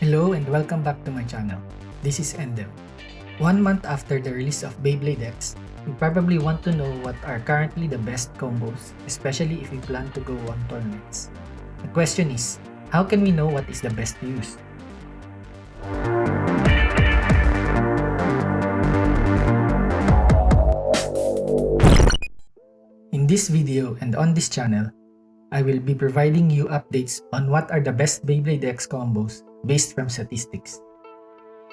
Hello and welcome back to my channel. This is ENDEV. 1 month after the release of Beyblade X, you probably want to know what are currently the best combos, especially if you plan to go on tournaments. The question is, how can we know what is the best to use? In this video and on this channel, I will be providing you updates on what are the best Beyblade X combos based from Statistix.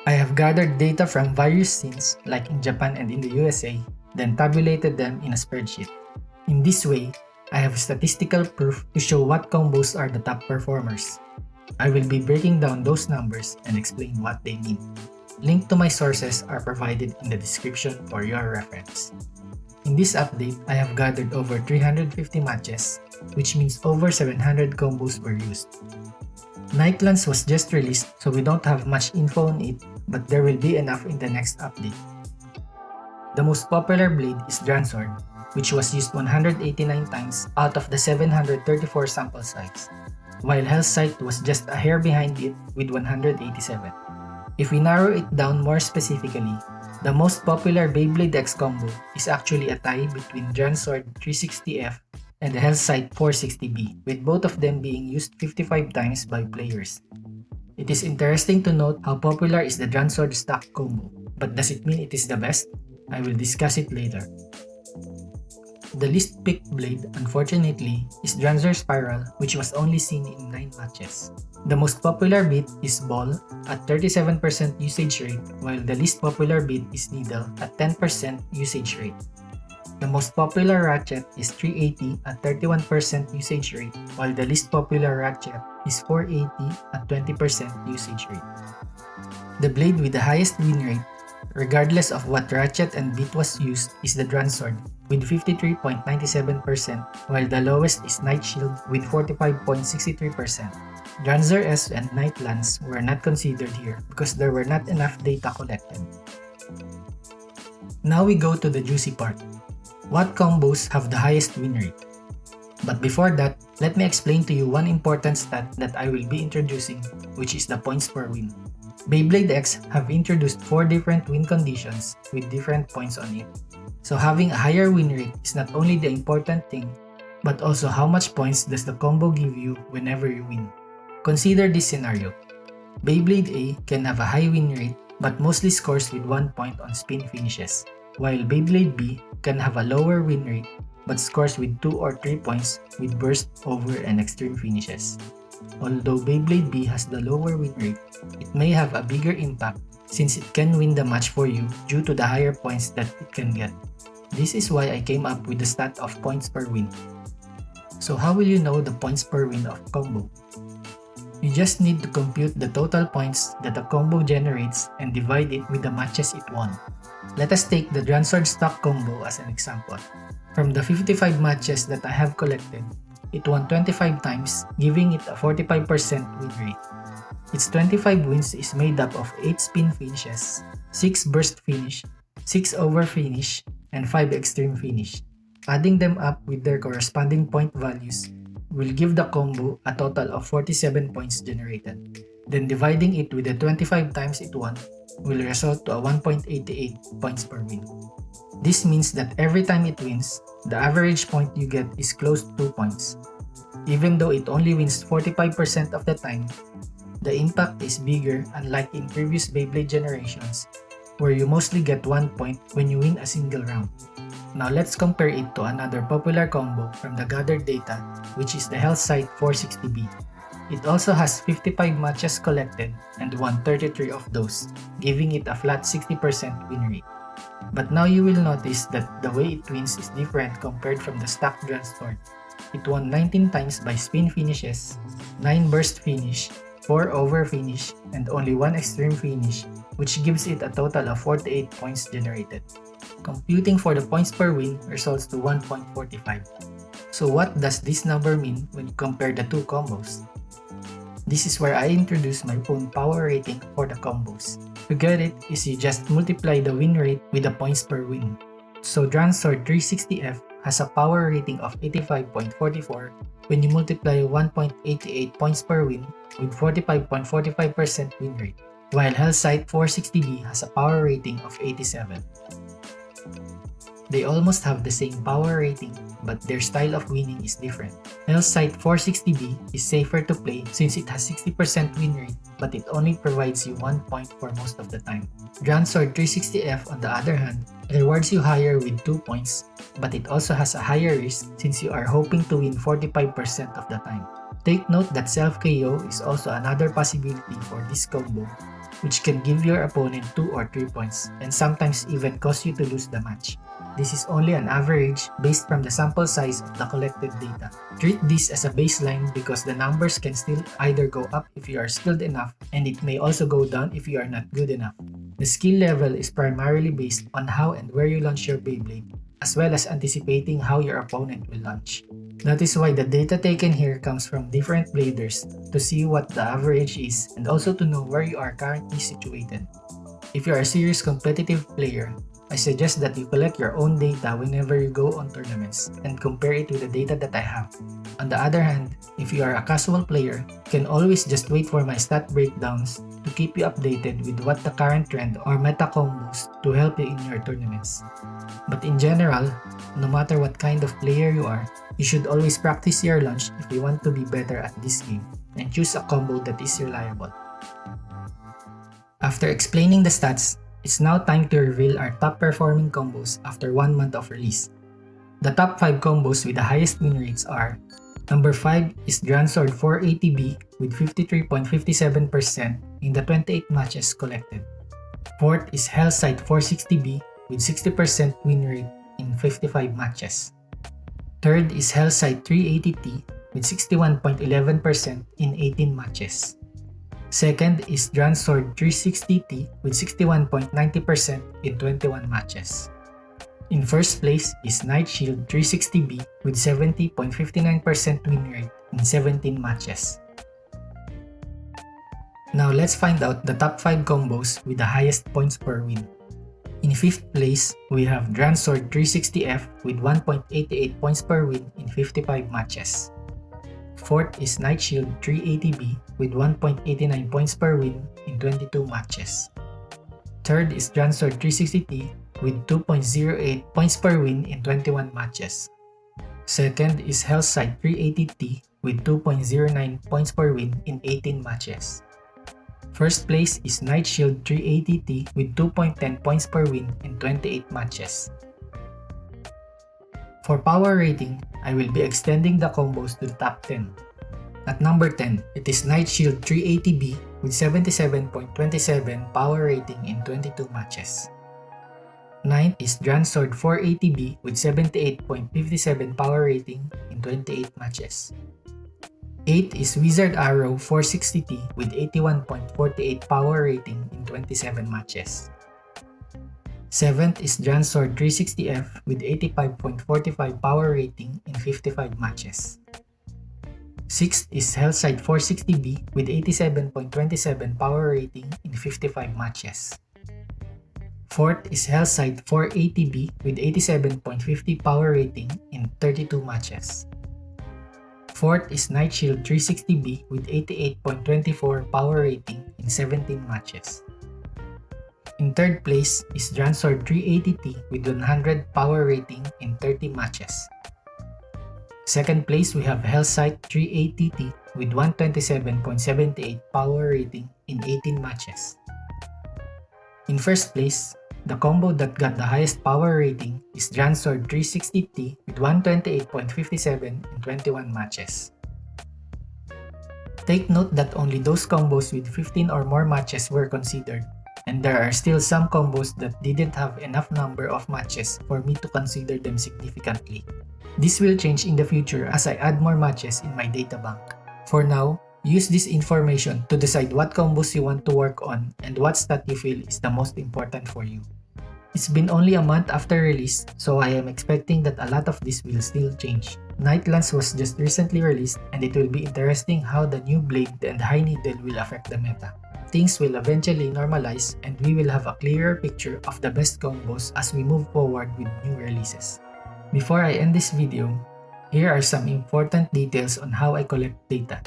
I have gathered data from various scenes like in Japan and in the USA, then tabulated them in a spreadsheet. In this way, I have statistical proof to show what combos are the top performers. I will be breaking down those numbers and explain what they mean. Link to my sources are provided in the description for your reference. In this update, I have gathered over 350 matches, which means over 700 combos were used. Nightlands was just released, so we don't have much info on it, but there will be enough in the next update. The most popular blade is Dransword, which was used 189 times out of the 734 sample size, while Hellsight was just a hair behind it with 187. If we narrow it down more specifically, the most popular Beyblade X combo is actually a tie between Dransword 360F and the Hellsight 460B, with both of them being used 55 times by players. It is interesting to note how popular is the Dransword stock combo, but does it mean it is the best? I will discuss it later. The least picked blade, unfortunately, is Dransword Spiral, which was only seen in 9 matches. The most popular beat is Ball at 37% usage rate, while the least popular beat is Needle at 10% usage rate. The most popular ratchet is 380 at 31% usage rate, while the least popular ratchet is 480 at 20% usage rate. The blade with the highest win rate, regardless of what ratchet and beat was used, is the Dransword with 53.97%, while the lowest is Night Shield with 45.63%. Dransword S and Nightlands were not considered here because there were not enough data collected. Now we go to the juicy part. What combos have the highest win rate? But before that, let me explain to you one important stat that I will be introducing, which is the points per win. Beyblade X have introduced 4 different win conditions with different points on it. So having a higher win rate is not only the important thing, but also how much points does the combo give you whenever you win. Consider this scenario. Beyblade A can have a high win rate but mostly scores with 1 point on spin finishes, while Beyblade B can have a lower win rate but scores with 2 or 3 points with burst, over, and extreme finishes. Although Beyblade B has the lower win rate, it may have a bigger impact since it can win the match for you due to the higher points that it can get. This is why I came up with the stat of points per win. So how will you know the points per win of combo? You just need to compute the total points that a combo generates and divide it with the matches it won. Let us take the Dransword stock combo as an example. From the 55 matches that I have collected, it won 25 times, giving it a 45% win rate. Its 25 wins is made up of 8 spin finishes, 6 burst finish, 6 over finish, and 5 extreme finish. Adding them up with their corresponding point values will give the combo a total of 47 points generated. Then dividing it with the 25 times it won will result to a 1.88 points per win. This means that every time it wins, the average point you get is close to 2 points. Even though it only wins 45% of the time, the impact is bigger, unlike in previous Beyblade generations, where you mostly get 1 point when you win a single round. Now let's compare it to another popular combo from the gathered data, which is the Hellsight 460B. It also has 55 matches collected and won 33 of those, giving it a flat 60% win rate. But now you will notice that the way it wins is different compared from the stock Dransword. It won 19 times by spin finishes, 9 burst finish, 4 over finish, and only 1 extreme finish, which gives it a total of 48 points generated. Computing for the points per win results to 1.45. So what does this number mean when you compare the two combos? This is where I introduce my own power rating for the combos. To get it is you just multiply the win rate with the points per win. So Dransword 360F has a power rating of 85.44 when you multiply 1.88 points per win with 45.45% win rate, while Hellsight 460B has a power rating of 87. They almost have the same power rating, but their style of winning is different. Hellsight 460B is safer to play since it has 60% win rate, but it only provides you 1 point for most of the time. Dransword 360F, on the other hand, rewards you higher with 2 points, but it also has a higher risk since you are hoping to win 45% of the time. Take note that self-KO is also another possibility for this combo, which can give your opponent 2 or 3 points and sometimes even cause you to lose the match. This is only an average based from the sample size of the collected data. Treat this as a baseline because the numbers can still either go up if you are skilled enough, and it may also go down if you are not good enough. The skill level is primarily based on how and where you launch your Beyblade, as well as anticipating how your opponent will launch. That is why the data taken here comes from different bladers to see what the average is and also to know where you are currently situated. If you are a serious competitive player, I suggest that you collect your own data whenever you go on tournaments and compare it with the data that I have. On the other hand, if you are a casual player, you can always just wait for my stat breakdowns to keep you updated with what the current trend or meta combos to help you in your tournaments. But in general, no matter what kind of player you are, you should always practice your launch if you want to be better at this game and choose a combo that is reliable. After explaining the stats, it's now time to reveal our top performing combos after 1 month of release. The top 5 combos with the highest win rates are: number 5 is Dransword 480B with 53.57% in the 28 matches collected. 4th is Hellsight 460B with 60% win rate in 55 matches. 3rd is Hellsight 380T with 61.11% in 18 matches. 2nd is Dransword 360T with 61.90% in 21 matches. In first place is Nightshield 360B with 70.59% win rate in 17 matches. Now let's find out the top 5 combos with the highest points per win. In 5th place, we have Dransword 360F with 1.88 points per win in 55 matches. 4th is Nightshield 380B with 1.89 points per win in 22 matches. 3rd is Dransword 360T with 2.08 points per win in 21 matches. 2nd is Hellsight 380T with 2.09 points per win in 18 matches. First place is Nightshield 380T with 2.10 points per win in 28 matches. For power rating, I will be extending the combos to the top 10. At number 10, it is Nightshield 380B with 77.27 power rating in 22 matches. 9th is Dransword 480B with 78.57 power rating in 28 matches. 8th is Wizard Arrow 460T with 81.48 power rating in 27 matches. 7th is Dransword 360F with 85.45 power rating in 55 matches. 6th is Hellsight 460B with 87.27 power rating in 55 matches. 4th is Hellsight 480B with 87.50 power rating in 32 matches. 4th is Nightshield 360B with 88.24 power rating in 17 matches. In 3rd place is Dransword 380T with 100 power rating in 30 matches. 2nd place we have Hellsight 380T with 127.78 power rating in 18 matches. In 1st place, the combo that got the highest power rating is Dransword 360T with 128.57 in 21 matches. Take note that only those combos with 15 or more matches were considered, and there are still some combos that didn't have enough number of matches for me to consider them significantly. This will change in the future as I add more matches in my data bank. For now, use this information to decide what combos you want to work on and what stat you feel is the most important for you. It's been only a month after release, so I am expecting that a lot of this will still change. Nightlands was just recently released, and it will be interesting how the new blade and high needle will affect the meta. Things will eventually normalize, and we will have a clearer picture of the best combos as we move forward with new releases. Before I end this video, here are some important details on how I collect data.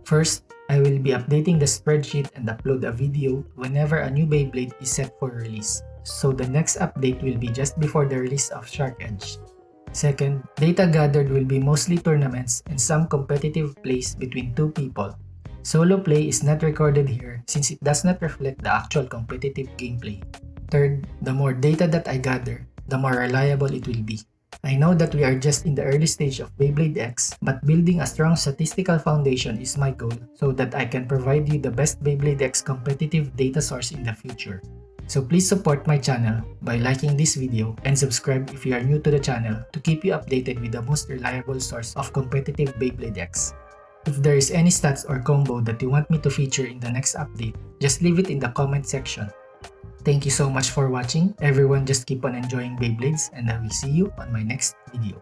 First, I will be updating the spreadsheet and upload a video whenever a new Beyblade is set for release. So the next update will be just before the release of Shark Edge. Second, data gathered will be mostly tournaments and some competitive plays between two people. Solo play is not recorded here since it does not reflect the actual competitive gameplay. Third, the more data that I gather, the more reliable it will be. I know that we are just in the early stage of Beyblade X, but building a strong statistical foundation is my goal so that I can provide you the best Beyblade X competitive data source in the future. So please support my channel by liking this video and subscribe if you are new to the channel to keep you updated with the most reliable source of competitive Beyblade X. If there is any stats or combo that you want me to feature in the next update, just leave it in the comment section. Thank you so much for watching. Everyone just keep on enjoying Beyblades and I will see you on my next video.